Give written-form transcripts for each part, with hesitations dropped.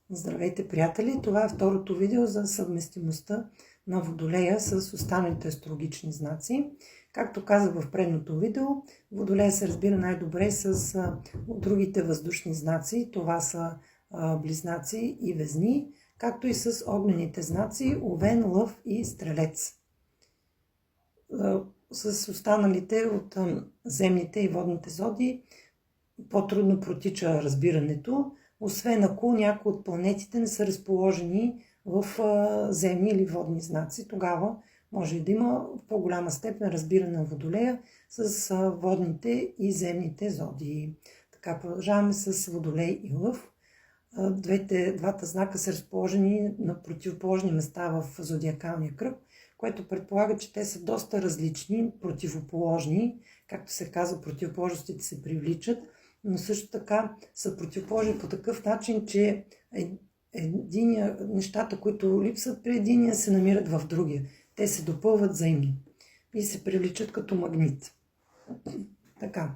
Здравейте, приятели! Това е второто видео за съвместимостта на Водолея с останалите астрологични знаци. Както казах в предното видео, Водолея се разбира най-добре с другите въздушни знаци. Това са Близнаци и Везни, както и с огнените знаци Овен, Лъв и Стрелец. С останалите от земните и водните зодии по-трудно протича разбирането, освен ако някои от планетите не са разположени в земни или водни знаци. Тогава може да има в по-голяма степен разбиране на Водолея с водните и земните зодии. Така, продължаваме с Водолей и Лъв. Двата знака са разположени на противоположни места в зодиакалния кръг, което предполага, че те са доста различни, противоположни. Както се казва, противоположностите се привличат, но също така са противоположни по такъв начин, че нещата, които липсват при единия, се намират в другия. Те се допълват взаимно и се привличат като магнит. Така,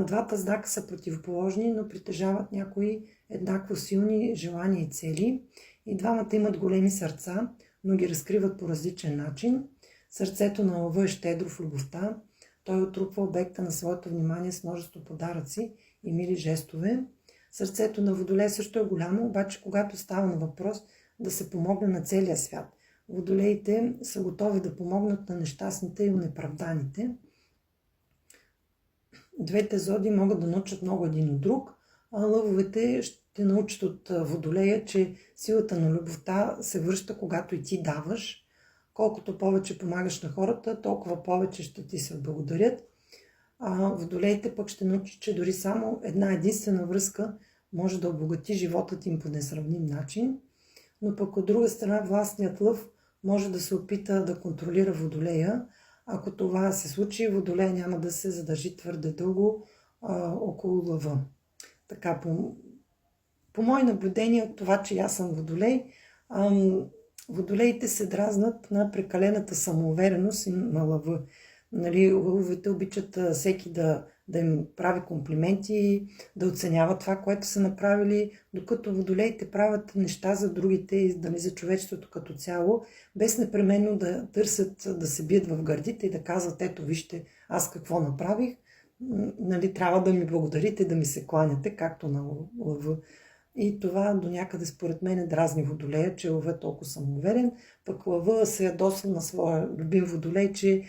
двата знака са противоположни, но притежават някои еднакво силни желания и цели. И двамата имат големи сърца, но ги разкриват по различен начин. Сърцето на Лъва е щедро в любовта. Той отрупва обекта на своето внимание с множество подаръци и мили жестове. Сърцето на Водолей също е голямо, обаче когато става на въпрос да се помогне на целия свят. Водолеите са готови да помогнат на нещастните и онеправданите. Двете зодии могат да научат много един от друг, а лъвовете ще научат от Водолея, че силата на любовта се връща, когато и ти даваш. Колкото повече помагаш на хората, толкова повече ще ти се благодарят. Водолеите пък ще научат, че дори само една единствена връзка може да обогати животът им по несравним начин. Но пък от друга страна властният лъв може да се опита да контролира Водолея. Ако това се случи, Водолея няма да се задържи твърде дълго около лъва. Така, по мои наблюдения от това, че аз съм Водолей, Водолеите се дразнат на прекалената самоувереност на лъва. Лъвовете обичат всеки да им прави комплименти, да оценяват това, което са направили, докато Водолеите правят неща за другите и за човечеството като цяло, без непременно да търсят да се бият в гърдите и да казват: ето вижте аз какво направих, трябва да ми благодарите, да ми се кланяте, както на лъва. И това до някъде според мен дразни Водолея, че лъва е толкова самоуверен, пък лъва се ядосва на своя любим Водолей, че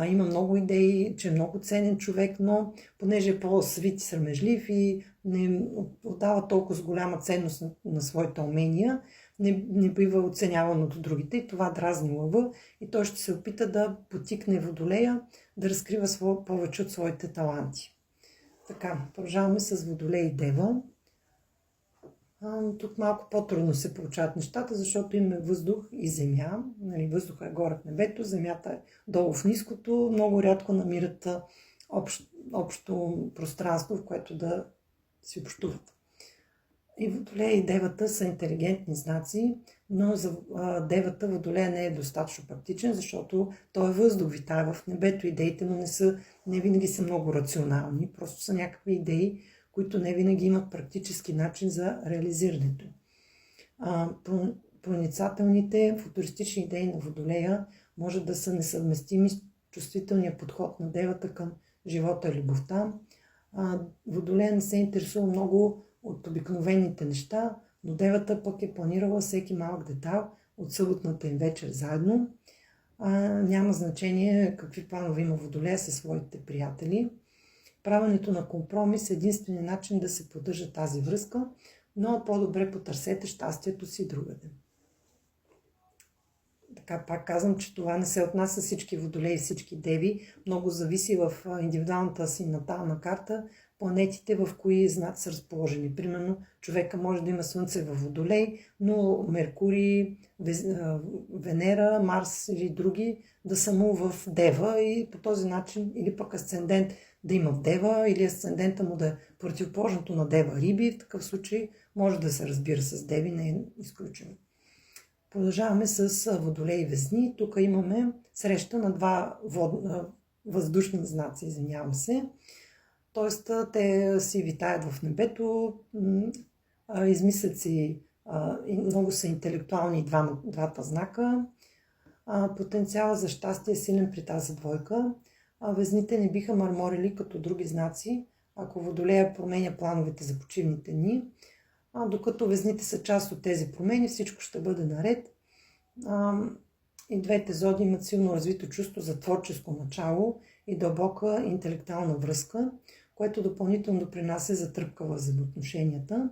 има много идеи, че е много ценен човек, но понеже е по-свит и срамежлив и не отдава толкова с голяма ценност на своите умения, не бива оценяван от другите и това дразни лъва и той ще се опита да потикне Водолея да разкрива повече от своите таланти. Така, продължаваме с Водолей и Дева. Тук малко по-трудно се получават нещата, защото има въздух и земя. Въздуха е горе в небето, земята е долу в ниското. Много рядко намират общо пространство, в което да си общуват. И Водолея и Девата са интелигентни знаци, но за Девата Водолея не е достатъчно практичен, защото той е въздух, витае в небето. Идеите му не винаги са много рационални, просто са някакви идеи, които не винаги имат практически начин за реализирането. Проницателните футуристични идеи на Водолея може да са несъвместими с чувствителния подход на Девата към живота и любовта. Водолея не се интересува много от обикновените неща, но Девата пък е планирала всеки малък детал от съботната им вечер заедно. Няма значение какви планове има Водолея със своите приятели. Правенето на компромис е единственият начин да се поддържа тази връзка, но по-добре потърсете щастието си другаде. Така, пак казвам, че това не се отнася всички Водолеи и всички Деви. Много зависи в индивидуалната си натална карта планетите в кои знаци са разположени. Примерно, човека може да има Слънце в Водолей, но Меркурий, Венера, Марс или други да са му в Дева и по този начин, или пък асцендент да има в Дева, или асцендента му да е противоположното на Дева Риби. В такъв случай може да се разбира с Деви, не е изключено. Продължаваме с Водолей и Везни. Тук имаме среща на два въздушни знаци, извинявам се. Тоест, те си витаят в небето, измислят си И много са интелектуални двата знака. Потенциала за щастие е силен при тази двойка. Везните не биха мърморили като други знаци, ако Водолея променя плановете за почивните дни. Докато везните са част от тези промени, всичко ще бъде наред. И двете зоди имат силно развито чувство за творческо начало и дълбока интелектуална връзка, което допълнително допринася за тръпка в взаимоотношенията.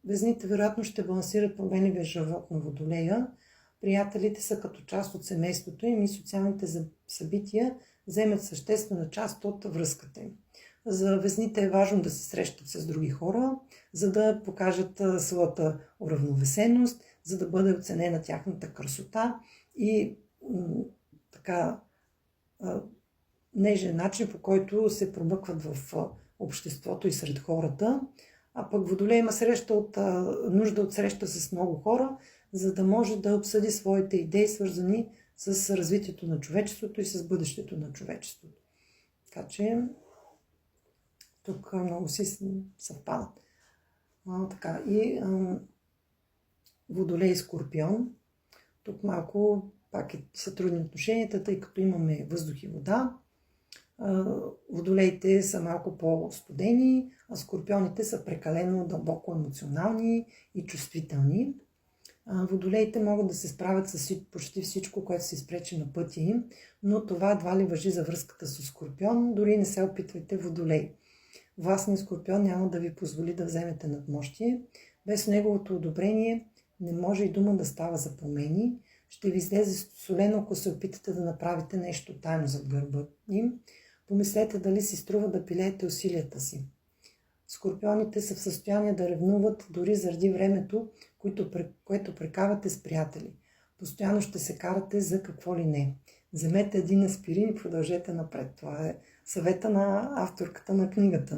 Везните вероятно ще балансират променливия живот на Водолея. Приятелите са като част от семейството им и социалните събития вземат съществена част от връзката им. За везните е важно да се срещат с други хора, за да покажат своята уравновесеност, за да бъде оценена тяхната красота и така нежен начин, по който се промъкват в обществото и сред хората. А пък Водолей има нужда от среща с много хора, за да може да обсъди своите идеи, свързани с развитието на човечеството и с бъдещето на човечеството. Така че тук много си съвпадат. Водолей и Скорпион. Тук малко пак са трудни отношенията, тъй като имаме въздух и вода. Водолеите са малко по-студени, а скорпионите са прекалено дълбоко емоционални и чувствителни. Водолеите могат да се справят с почти всичко, което се изпречи на пътя им, но това едва ли важи за връзката с Скорпион, дори не се опитвайте Водолей. Властният Скорпион няма да ви позволи да вземете надмощие. Без неговото одобрение не може и дума да става за промени. Ще ви излезе солено, ако се опитате да направите нещо тайно зад гърба им. Помислете дали си струва да пилеете усилията си. Скорпионите са в състояние да ревнуват дори заради времето, което прекарате с приятели. Постоянно ще се карате за какво ли не. Вземете един аспирин и продължете напред. Това е съвета на авторката на книгата.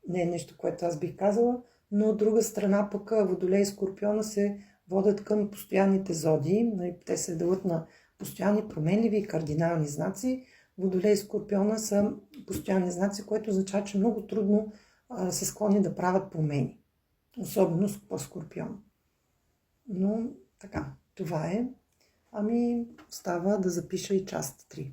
Не е нещо, което аз бих казала, но от друга страна пък Водолей и Скорпиона се водят към постоянните зодии. Те се делят на постоянни, променливи и кардинални знаци. Водолей и Скорпиона са постоянни знаци, което означава, че много трудно са склонни да правят промени. Особено по Скорпион. Но така, това е. Остава да запиша и част 3.